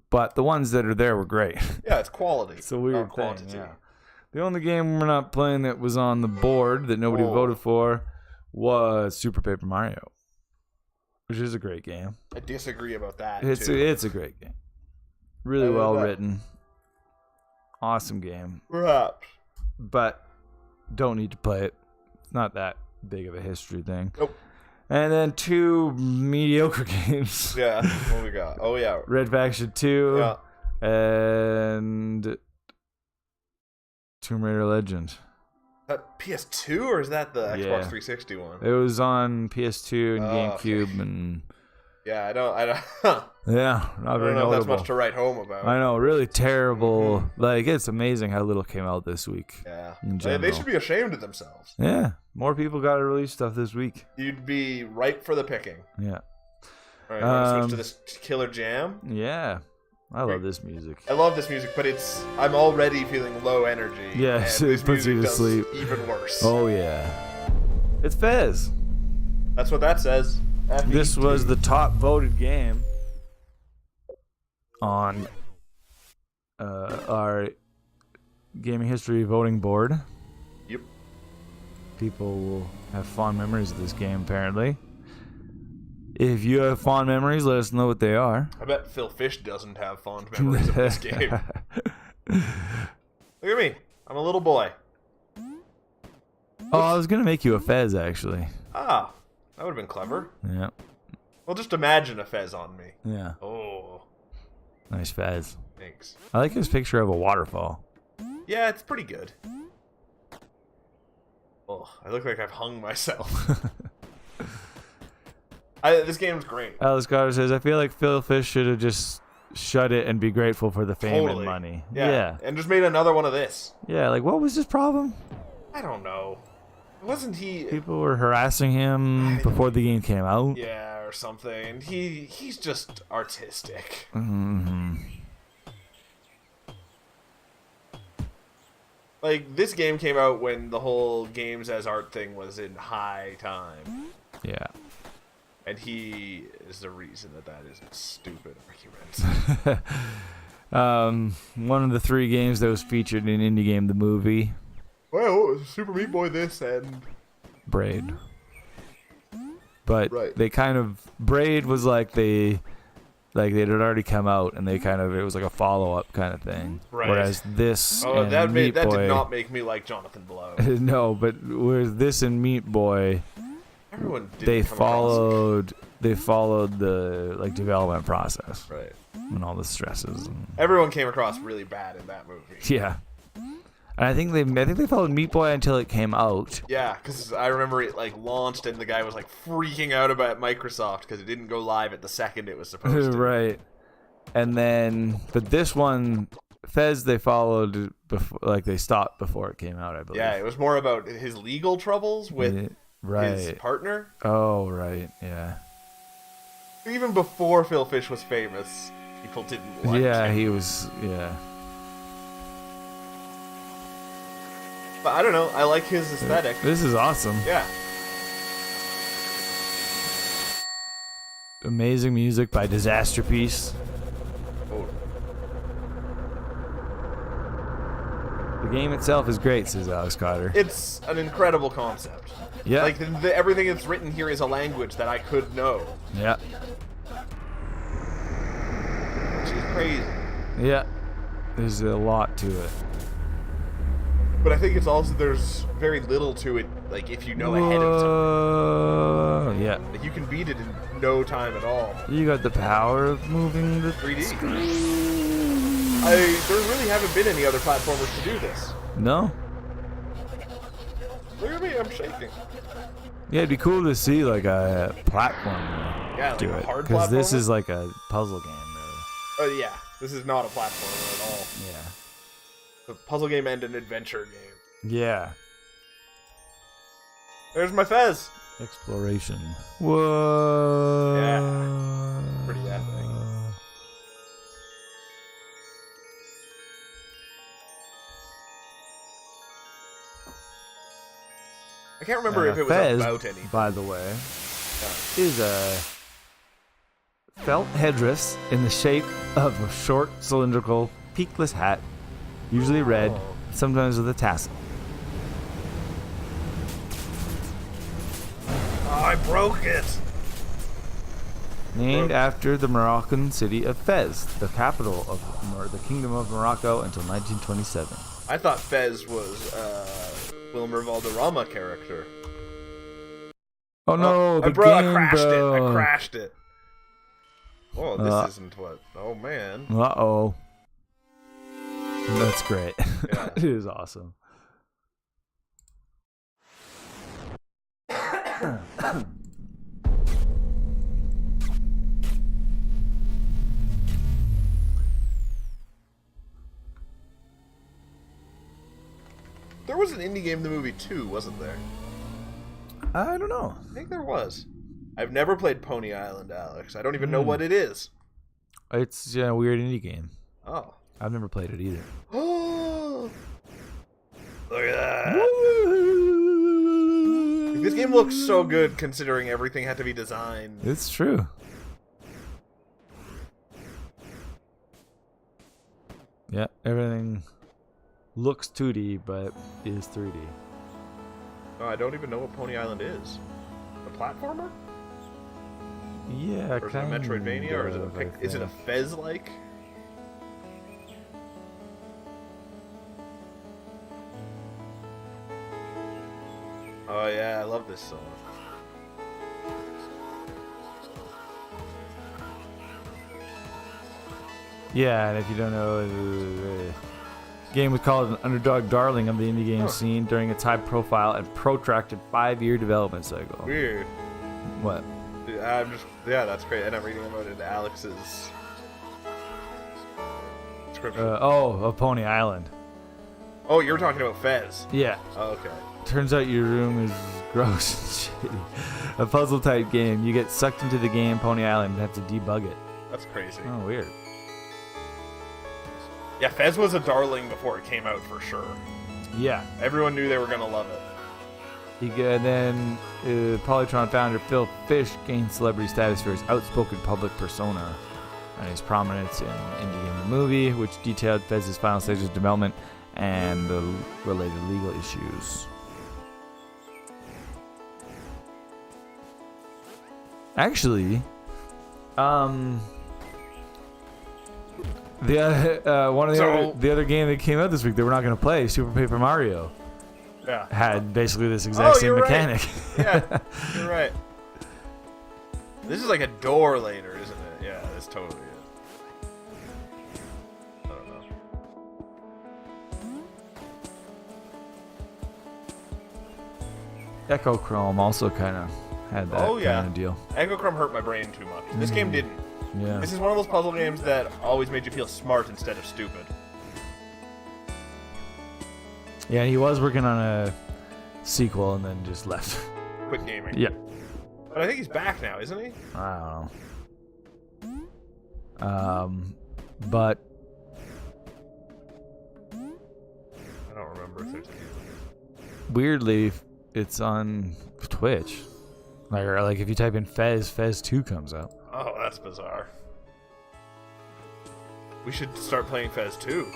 But the ones that are there were great. Yeah, it's quality. It's a weird not thing. quantity. Yeah. The only game we're not playing that was on the board that nobody Oh. voted for was Super Paper Mario, which is a great game. I disagree about that. It's too. a great game. Really I love well that. written. Awesome game. Perhaps. But don't need to play it. It's not that big of a history thing. Nope. And then 2 mediocre games. Yeah. What we got? Oh yeah. Red Faction 2 Yeah. and Tomb Raider Legend. That PS2 or is that the Yeah. Xbox 360 one? It was on PS2 and Oh, GameCube and Yeah, I don't. yeah, not I very don't know if that's notable. much to write home about. I know, really terrible. Like, it's amazing how little came out this week. Yeah. In They general. should be ashamed of themselves. Yeah, more people got to release stuff this week. You'd be ripe for the picking. Yeah, All right, you want to switch to Um, this killer jam? yeah, I love this music. I love this music, but I'm already feeling low energy. Yes, and it this puts you music to does sleep. Even worse. Oh yeah, it's Fez. That's what that says. This was the top voted game on our gaming history voting board. Yep. People will have fond memories of this game, apparently. If you have fond memories, let us know what they are. I bet Phil Fish doesn't have fond memories of this game. Look at me. I'm a little boy. Oh, I was going to make you a Fez, actually. Ah, that would have been clever. Yeah. Well, just imagine a Fez on me. Yeah. Oh, Nice Fez. thanks. I like his picture of a waterfall. Yeah, it's pretty good. Oh, I look like I've hung myself. This game's great. Alice Goddard says, I feel like Phil Fish should have just shut it and be grateful for the fame Totally. and money. Yeah. And just made another one of this. Yeah, like, what was his problem? I don't know. Wasn't he? People were harassing him before the game came out. Yeah, or something. He's just artistic. Mm-hmm. Like, this game came out when the whole games as art thing was in high time. Yeah. And he is the reason that is a stupid argument. One of the 3 games that was featured in Indie Game the Movie. Well, Super Meat Boy this and... Braid. But Right. they kind of... Braid was like they had already come out, and it was like a follow-up kind of thing. Right. Whereas this Oh, and that Meat Boy... did not make me like Jonathan Blow. No, but whereas this and Meat Boy... Everyone did They come across followed the like development process, Right. and all the stresses. And, Everyone came across really bad in that movie. yeah, and I think they followed Meat Boy until it came out. Yeah, because I remember it like launched and the guy was like freaking out about Microsoft because it didn't go live at the second it was supposed to. Right, and then but this one, Fez, they followed before, like they stopped before it came out, I believe. Yeah, it was more about his legal troubles with his partner. Oh, right, yeah. Even before Phil Fish was famous, people didn't like Yeah, him. he was. Yeah. But I don't know. I like his aesthetic. This is awesome. Yeah. Amazing music by Disaster Piece. Oh. The game itself is great, says Alex Cotter. It's an incredible concept. Yeah. Like, everything that's written here is a language that I could know. Yeah. Which is crazy. Yeah. There's a lot to it. But I think it's also, there's very little to it, like, if you know ahead of time. Yeah. Like, you can beat it in no time at all. You got the power of moving the 3D. screen. There really haven't been any other platformers to do this. No? Look at me, I'm shaking. Yeah, it'd be cool to see, like, a platform Yeah, like do a it. hard Because this platformer? is like a puzzle game, really. Yeah, this is not a platformer at all. Yeah. It's a puzzle game and an adventure game. Yeah. There's my Fez. Exploration. Whoa. Yeah. Pretty epic. I can't remember if it was Fez, about anything. by the way, is a felt headdress in the shape of a short, cylindrical, peakless hat, usually red, sometimes with a tassel. Oh, I broke it! Named after the Moroccan city of Fez, the capital of the Kingdom of Morocco until 1927. I thought Fez was Wilmer Valderrama character. Oh no, the I game, crashed bro. it. I crashed it. Oh, this isn't what... Oh, man. Uh-oh. That's great. Yeah. It is awesome. There was an indie game, the movie, too, wasn't there? I don't know. I think there was. I've never played Pony Island, Alex. I don't even know what it is. It's a weird indie game. Oh. I've never played it either. Oh! Look at that. This game looks so good considering everything had to be designed. It's true. Yeah, everything looks 2D, but is 3D. Oh, I don't even know what Pony Island is. A platformer? Yeah, Or is it a Metroidvania? Or is it is it a Fez-like? Oh yeah, I love this song. Yeah, and if you don't know, the game was called an underdog darling of the indie game scene during its high-profile and protracted 5-year development cycle. Weird. What? That's great. And I'm reading about it in Alex's description. Of Pony Island. Oh, you're talking about Fez. Yeah. Oh, okay. Turns out your room is gross and shitty. A puzzle-type game. You get sucked into the game Pony Island and have to debug it. That's crazy. Oh, weird. Yeah, Fez was a darling before it came out for sure. Yeah. Everyone knew they were gonna love it. Then Polytron founder Phil Fish gained celebrity status for his outspoken public persona and his prominence in Indie Game the Movie, which detailed Fez's final stages of development and the related legal issues. Actually, the other game that came out this week that we're not going to play, Super Paper Mario, had basically this exact same mechanic. Right. Yeah, you're right. This is like a door later, isn't it? Yeah, that's totally it. I don't know. Echo Chrome also kind of had that kind of deal. Echo Chrome hurt my brain too much. This game didn't. Yeah. This is one of those puzzle games that always made you feel smart instead of stupid. Yeah, he was working on a sequel and then just left. Quit gaming. Yeah. But I think he's back now, isn't he? I don't know. But I don't remember if there's any. weirdly, it's on Twitch. Like if you type in Fez, Fez 2 comes up. Oh, that's bizarre. We should start playing Fez 2.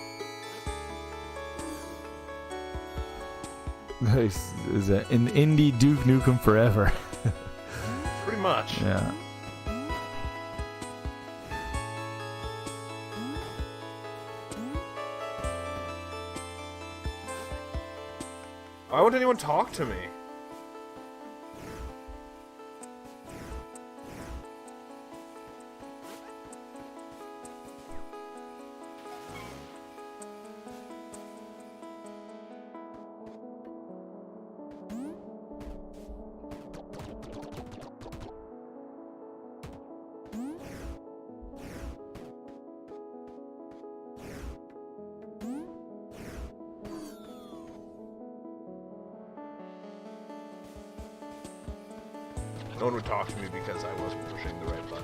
Is an indie Duke Nukem forever. Pretty much. Yeah. Why won't anyone talk to me? No one would talk to me because I wasn't pushing the right button.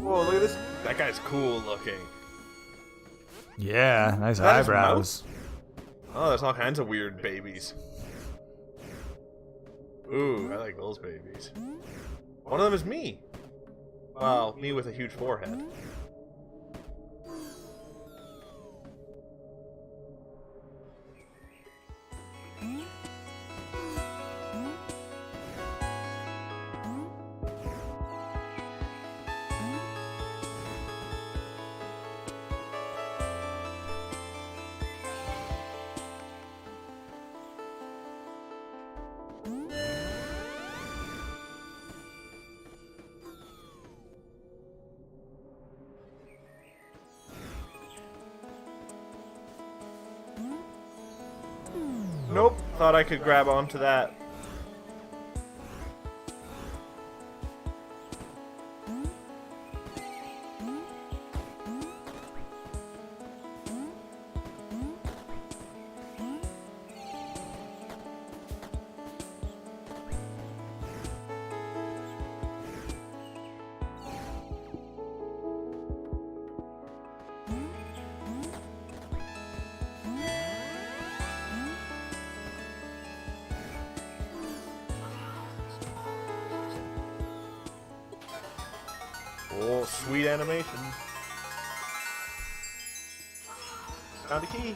Whoa, look at this. That guy's cool looking. Yeah, nice That is eyebrows. Oh, there's all kinds of weird babies. Ooh, I like those babies. One of them is me. Well, me with a huge forehead. Nope, thought I could grab onto that. Oh, sweet animation. Found a key.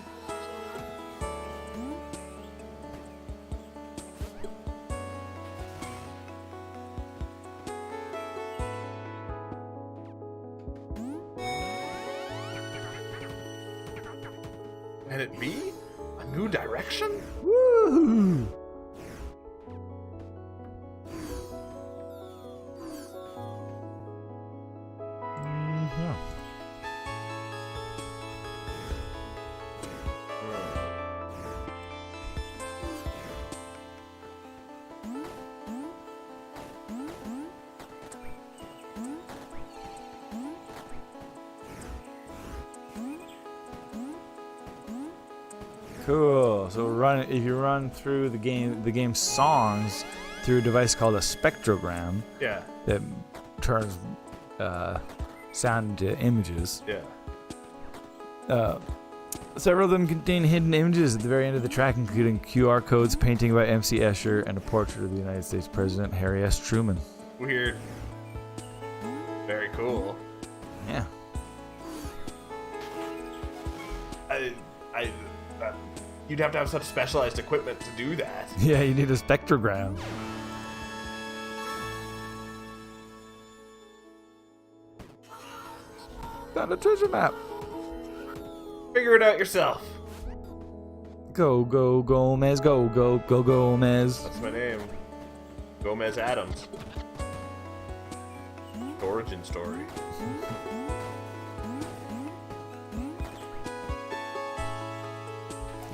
Can it be? A new direction? Woo! Cool. So if you run through the game's songs through a device called a spectrogram Yeah. that turns sound into images. Yeah. Several of them contain hidden images at the very end of the track, including QR codes, painting by MC Escher, and a portrait of the United States President Harry S. Truman. Weird. Very cool. Yeah. You'd have to have such specialized equipment to do that. Yeah, you need a spectrogram. Found a treasure map. Figure it out yourself. Go, go, Gomez. Go, go, go, Gomez. That's my name. Gomez Adams. Origin story.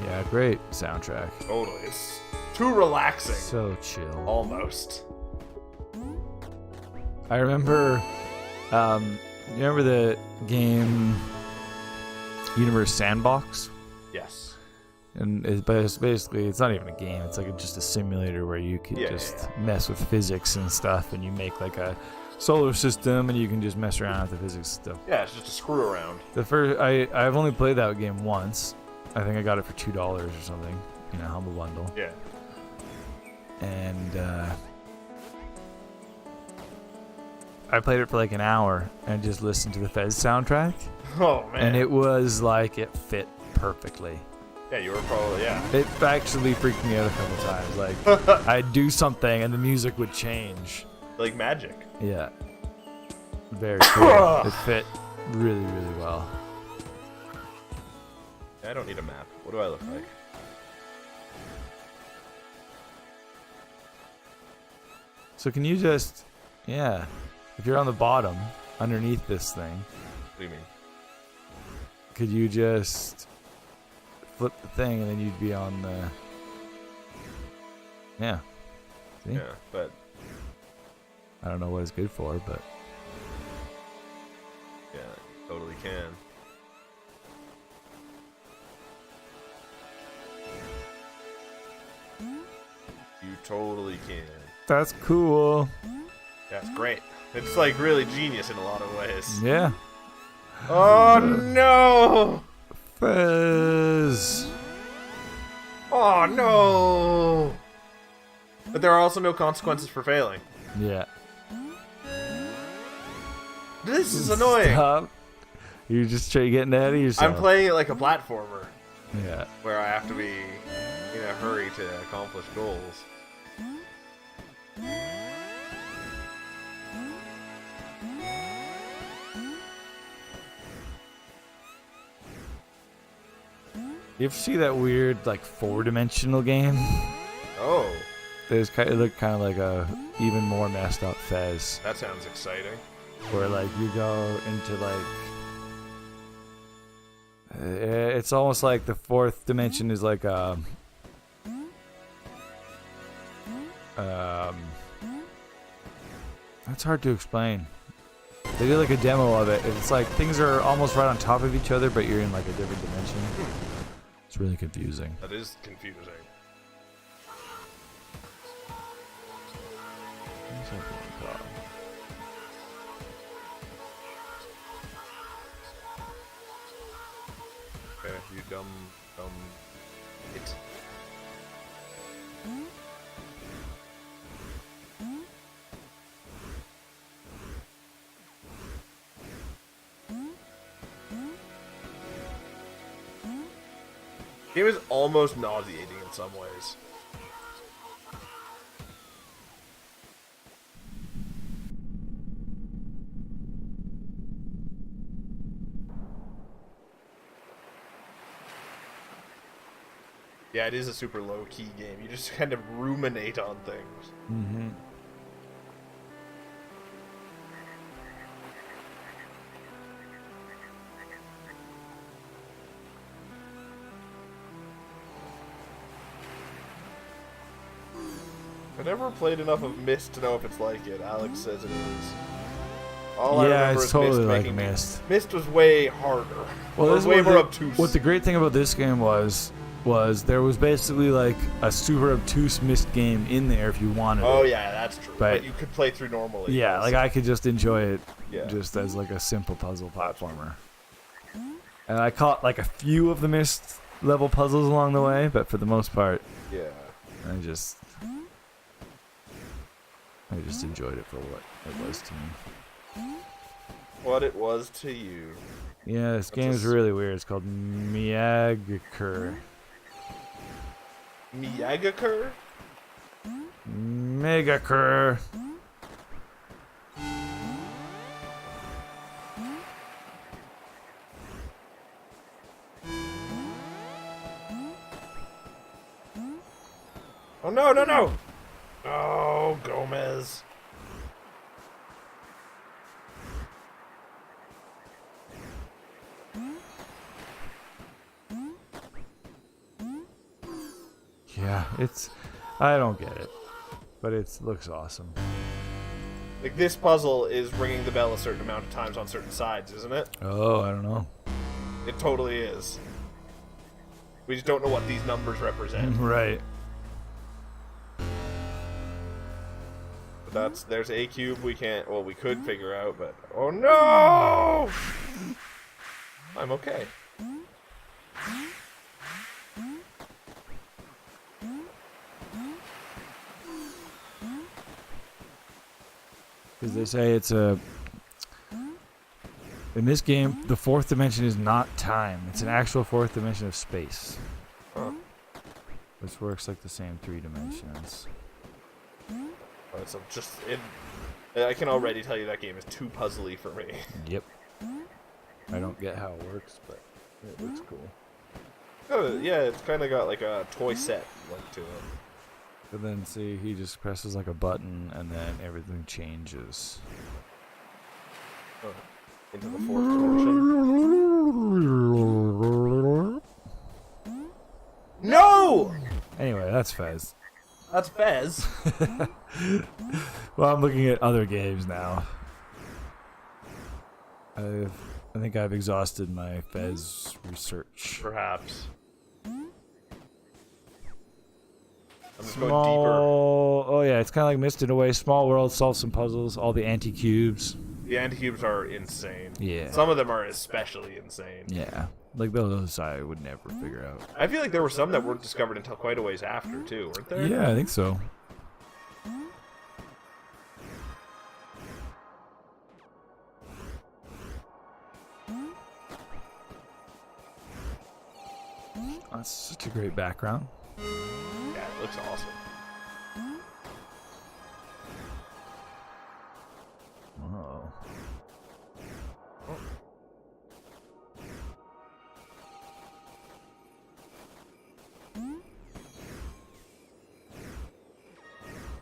Yeah, great soundtrack. Totally. It's too relaxing. So chill. Almost. I remember, you remember the game Universe Sandbox? Yes. And it's basically, it's not even a game. It's like just a simulator where you can mess with physics and stuff, and you make like a solar system, and you can just mess around with the physics stuff. Yeah, it's just a screw around. I've only played that game once. I think I got it for $2 or something in a Humble Bundle. Yeah. And I played it for like an hour and just listened to the Fez soundtrack. Oh man. And it was like it fit perfectly. Yeah, you were probably It actually freaked me out a couple times. Like I'd do something and the music would change. like magic. Yeah. Very cool. It fit really, really well. I don't need a map. What do I look like? So can you just, if you're on the bottom underneath this thing, What do you mean? could you just flip the thing and then you'd be on the, See? Yeah, but I don't know what it's good for, but yeah, you totally can. You totally can. that's cool. That's great. It's like really genius in a lot of ways. Yeah. Oh no! Fez. Oh no! But there are also no consequences for failing. Yeah. This is annoying. Stop. You're just getting ahead of yourself. I'm playing it like a platformer Yeah. where I have to be in a hurry to accomplish goals. You ever see that weird, like, 4-dimensional game? Oh, It looked kind of like a even more messed up Fez, that sounds exciting. where like you go into like, it's almost like the 4th dimension is like that's hard to explain. They did like a demo of it. It's like things are almost right on top of each other, but you're in like a different dimension. It's really confusing. That is confusing. Okay, you dumb it. Game is almost nauseating in some ways. Yeah, it is a super low-key game. You just kind of ruminate on things. Mm-hmm. I've never played enough of Myst to know if it's like it. Alex says it is. All I Yeah, remember it's is totally Myst like making Myst. Myst was way harder. Well, It this was is way what more the, obtuse. what the great thing about this game was, was there was basically like a super obtuse mist game in there if you wanted Oh it. yeah, that's true. But- But you could play through normally. Yeah, like I could just enjoy it Yeah. just as like a simple puzzle platformer. And I caught like a few of the mist level puzzles along the way, but for the most part, Yeah. I just enjoyed it for what it was to me. What it was to you. Yeah, this That's game is a s- really weird. It's called Miyagakur. Miyagakur? Megakur. Oh no, no, no! Oh, Gomez. Yeah, I don't get it, but it looks awesome. Like, this puzzle is ringing the bell a certain amount of times on certain sides, isn't it? Oh, I don't know. It totally is. We just don't know what these numbers represent. Right. But there's a cube we could figure out, but oh no! I'm okay. Because they say it's a... In this game, the fourth dimension is not time. It's an actual fourth dimension of space. Huh. Which works like the same 3 dimensions. So I can already tell you that game is too puzzly for me. Yep. I don't get how it works, but it looks cool. Oh, yeah, it's kind of got like a toy set like to it. But then see, he just presses like a button and then everything changes. Oh, into the fourth dimension. No! Anyway, that's Fez. That's Fez. Well, I'm looking at other games now. I think I've exhausted my Fez research. Perhaps. I'm just going Small. Oh yeah, it's kind of like Mist in a way. Small world, solve some puzzles. All the anti-cubes. deeper. The anti-cubes are insane. Yeah. Some of them are especially insane. Yeah, like those I would never figure out. I feel like there were some that weren't discovered until quite a ways after, too, weren't there? Yeah, I think so. That's such a great background. Yeah, it looks awesome. Oh.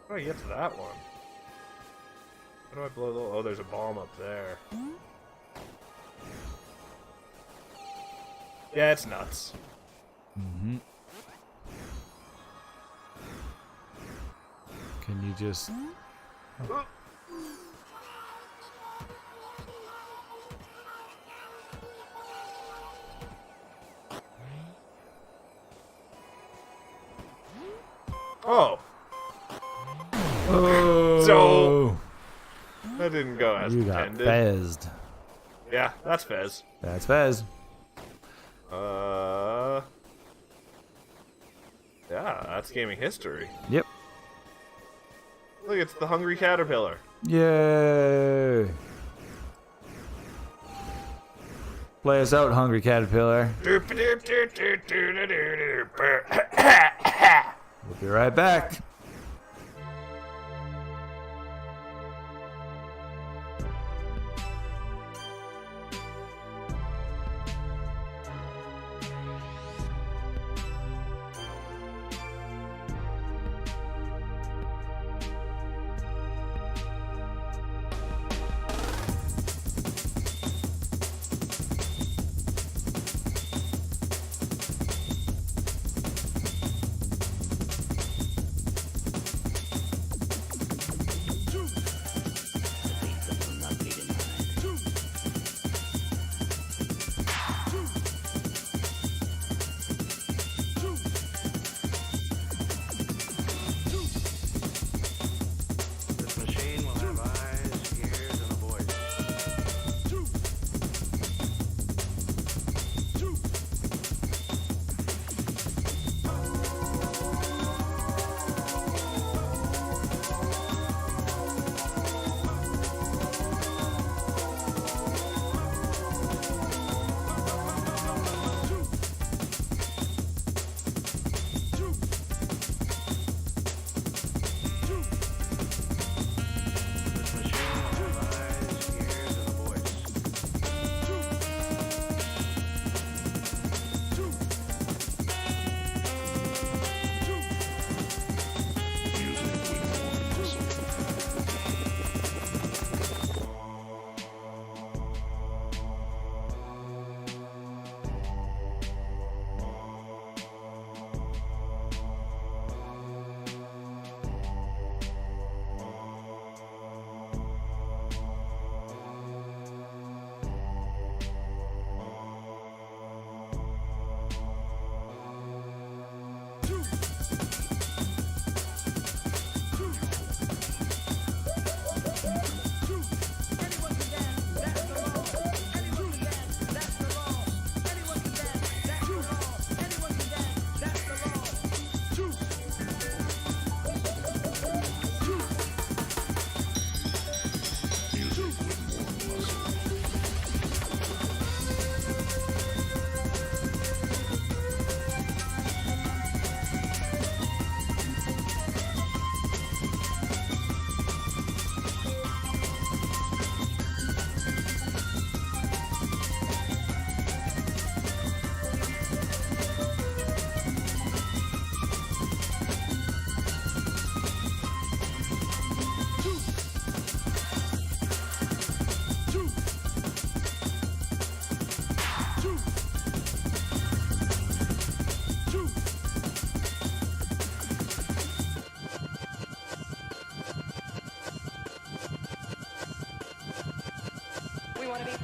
How do I get to that one? How do I blow the... Oh, there's a bomb up there. Yeah, it's nuts. Mm-hmm. Can you just... Oh! Oh! So- That didn't go as You got intended. Fezzed. Yeah, that's Fez. That's Fez. Yeah, that's gaming history. Yep. Look, it's the Hungry Caterpillar. Yay! Play us out, Hungry Caterpillar. We'll be right back.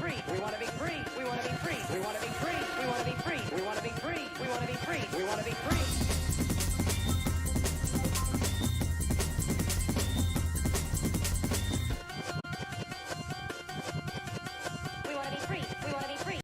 free. We want to be free. We want to be free. We want to be free. We want to be free. We want to be free. We want to be free. We want to be free.